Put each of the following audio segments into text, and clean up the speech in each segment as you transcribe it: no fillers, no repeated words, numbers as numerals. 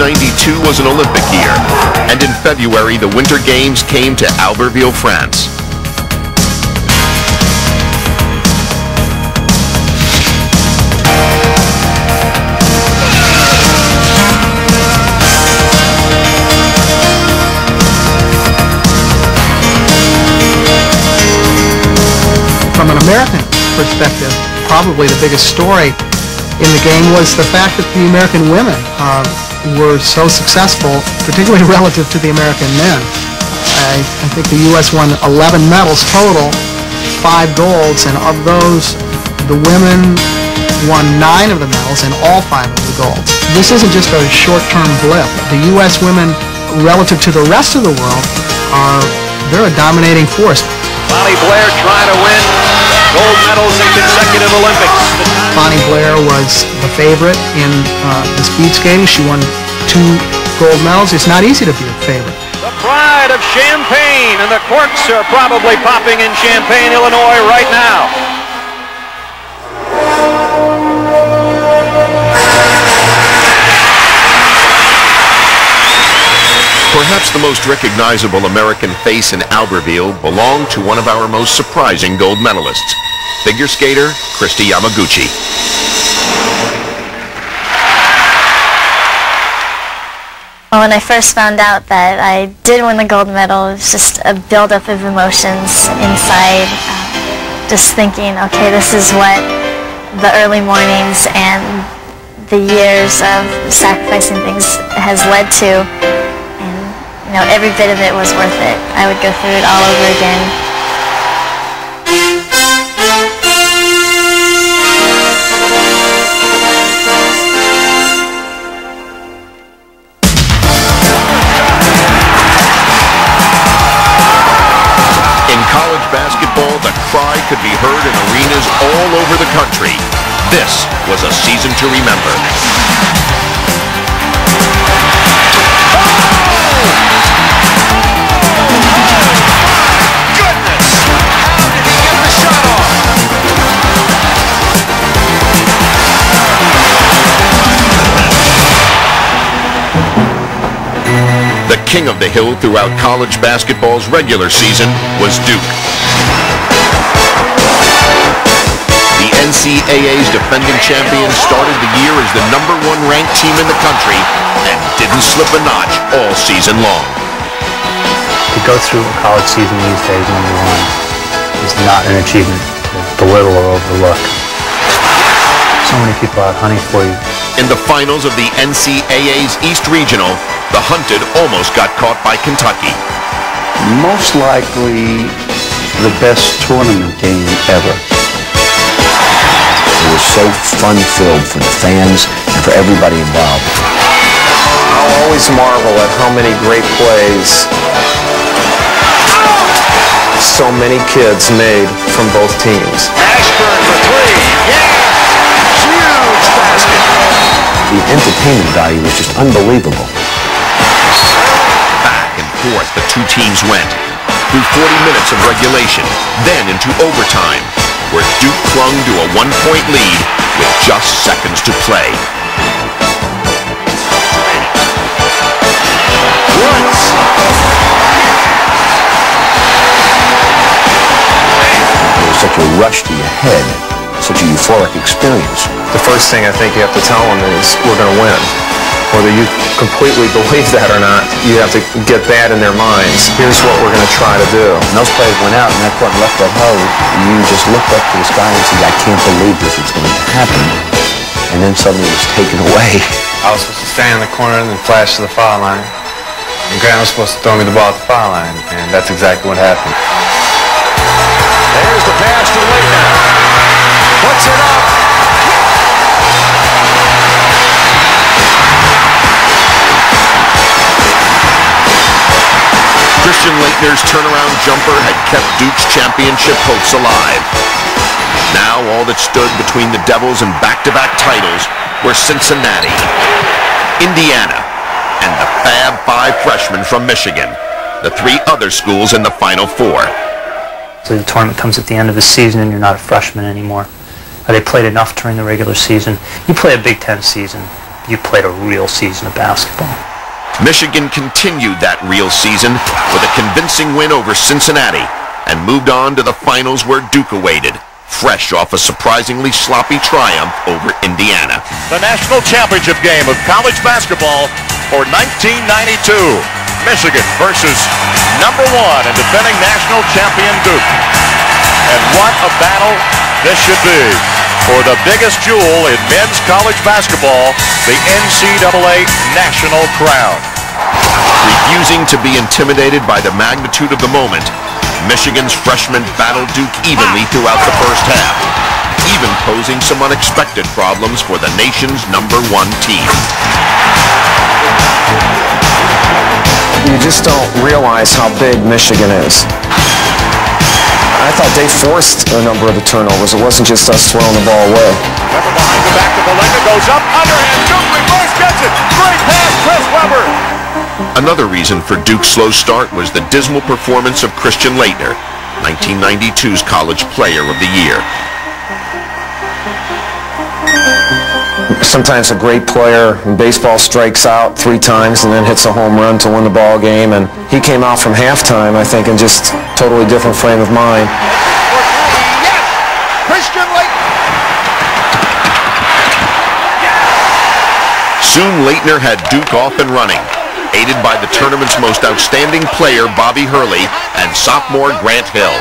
1992 was an Olympic year, and in February the Winter Games came to Albertville, France. From an American perspective, probably the biggest story in the game was the fact that the American women were so successful, particularly relative to the American men. I think the U.S. won 11 medals total, 5 golds, and of those, the women won 9 of the medals and all 5 of the golds. This isn't just a short-term blip. The U.S. women, relative to the rest of the world, they're a dominating force. Bonnie Blair trying to win gold medals in consecutive Olympics. Bonnie Blair was the favorite in the speed skating. She won 2 gold medals. It's not easy to be a favorite. The pride of Champaign, and the corks are probably popping in Champaign, Illinois right now. Perhaps the most recognizable American face in Albertville belonged to one of our most surprising gold medalists, figure skater Kristi Yamaguchi. Well, when I first found out that I did win the gold medal, it was just a buildup of emotions inside, just thinking, okay, this is what the early mornings and the years of sacrificing things has led to. You know, every bit of it was worth it. I would go through it all over again. In college basketball, the cry could be heard in arenas all over the country. This was a season to remember. The king of the hill throughout college basketball's regular season was Duke. The NCAA's defending champions started the year as the #1 ranked team in the country and didn't slip a notch all season long. To go through a college season these days, #1, is not an achievement to belittle or overlook. So many people out hunting for you. In the finals of the NCAA's East Regional, the hunted almost got caught by Kentucky. Most likely the best tournament game ever. It was so fun-filled for the fans and for everybody involved. I'll always marvel at how many great plays so many kids made from both teams. Ashburn for 3. Yeah! Huge basket. The entertainment value was just unbelievable. Back and forth the two teams went, through 40 minutes of regulation, then into overtime, where Duke clung to a 1-point lead with just seconds to play. Woods. There was such a rush to your head, such a euphoric experience. The first thing I think you have to tell them is we're going to win. Whether you completely believe that or not, you have to get that in their minds. Here's what we're going to try to do. When those players went out and that court left that hole, you just looked up to the sky and said, I can't believe this is going to happen. And then suddenly it was taken away. I was supposed to stand in the corner and then flash to the foul line. And Grant was supposed to throw me the ball at the foul line, and that's exactly what happened. There's the pass to Laettner. Puts it up. Christian Laettner's turnaround jumper had kept Duke's championship hopes alive. Now all that stood between the Devils and back-to-back titles were Cincinnati, Indiana, and the Fab Five freshmen from Michigan, the 3 other schools in the Final Four. So the tournament comes at the end of the season and you're not a freshman anymore. They played enough during the regular season. You play a Big Ten season, you played a real season of basketball. Michigan continued that real season with a convincing win over Cincinnati and moved on to the finals where Duke awaited, fresh off a surprisingly sloppy triumph over Indiana. The national championship game of college basketball for 1992. Michigan versus number 1 and defending national champion Duke. And what a battle this should be for the biggest jewel in men's college basketball, the NCAA national crown. Refusing to be intimidated by the magnitude of the moment, Michigan's freshmen battled Duke evenly throughout the first half, even posing some unexpected problems for the nation's number 1 team. You just don't realize how big Michigan is. I thought they forced a number of the turnovers. It wasn't just us throwing the ball away. Weber behind the back to Laettner, goes up, underhand, Duke reverse, gets it. Great pass, Chris Weber. Another reason for Duke's slow start was the dismal performance of Christian Laettner, 1992's College Player of the Year. Sometimes a great player in baseball strikes out 3 times and then hits a home run to win the ball game, and he came out from halftime, I think, in just totally different frame of mind. Yes! Christian Laettner! Soon Laettner had Duke off and running, aided by the tournament's most outstanding player, Bobby Hurley, and sophomore Grant Hill.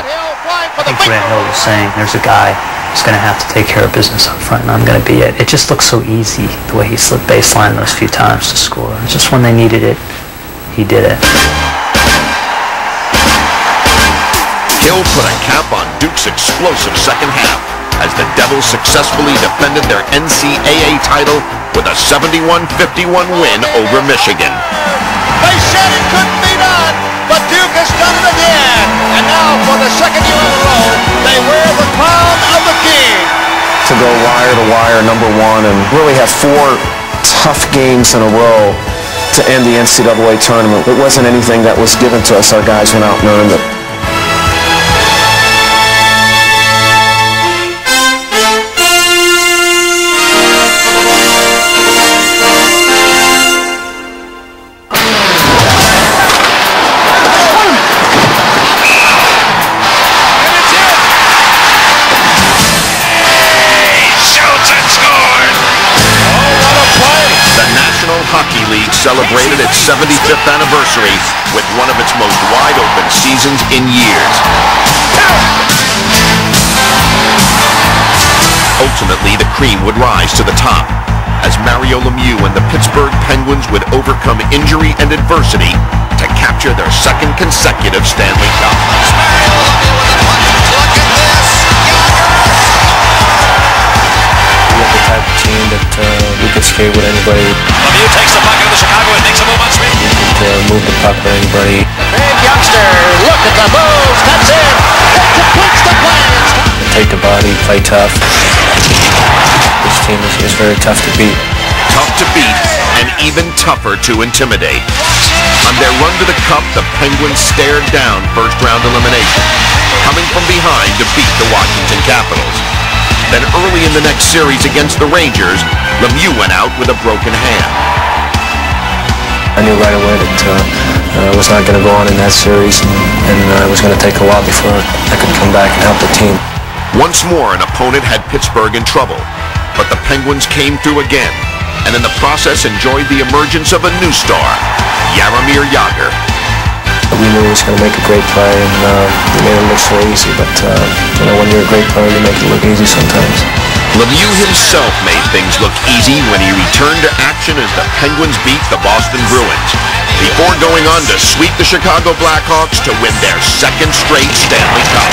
I think Grant Hill was saying, there's a guy who's going to have to take care of business up front, and I'm going to be it. It just looks so easy, the way he slipped baseline those few times to score. Just when they needed it, he did it. Hill put a cap on Duke's explosive second half as the Devils successfully defended their NCAA title with a 71-51 win over Michigan. They said it couldn't be done, but Duke has done it again. And now, for the second year in a row, they wear the crown of the king. To go wire to wire, number 1, and really have 4 tough games in a row to end the NCAA tournament. It wasn't anything that was given to us. Our guys went out and earned it. Hockey League celebrated its 75th anniversary with one of its most wide-open seasons in years. Ultimately, the cream would rise to the top as Mario Lemieux and the Pittsburgh Penguins would overcome injury and adversity to capture their second consecutive Stanley Cup. We have the type of team that we could skate with anybody. Lemieux takes the puck into Chicago and makes a move on Smith. Move the puck for anybody. Big youngster, look at the moves, cuts in, it completes the plans. Take the body, play tough. This team is very tough to beat. Tough to beat and even tougher to intimidate. On their run to the Cup, the Penguins stared down first-round elimination, coming from behind to beat the Washington Capitals. Then early in the next series against the Rangers, Lemieux went out with a broken hand. I knew right away that I was not going to go on in that series, and it was going to take a while before I could come back and help the team. Once more, an opponent had Pittsburgh in trouble, but the Penguins came through again, and in the process enjoyed the emergence of a new star, Jaromir Jagr. We knew he was going to make a great play, and we made it look so easy, but when you're a great player, you make it look easy sometimes. Lemieux himself made things look easy when he returned to action as the Penguins beat the Boston Bruins, before going on to sweep the Chicago Blackhawks to win their second straight Stanley Cup.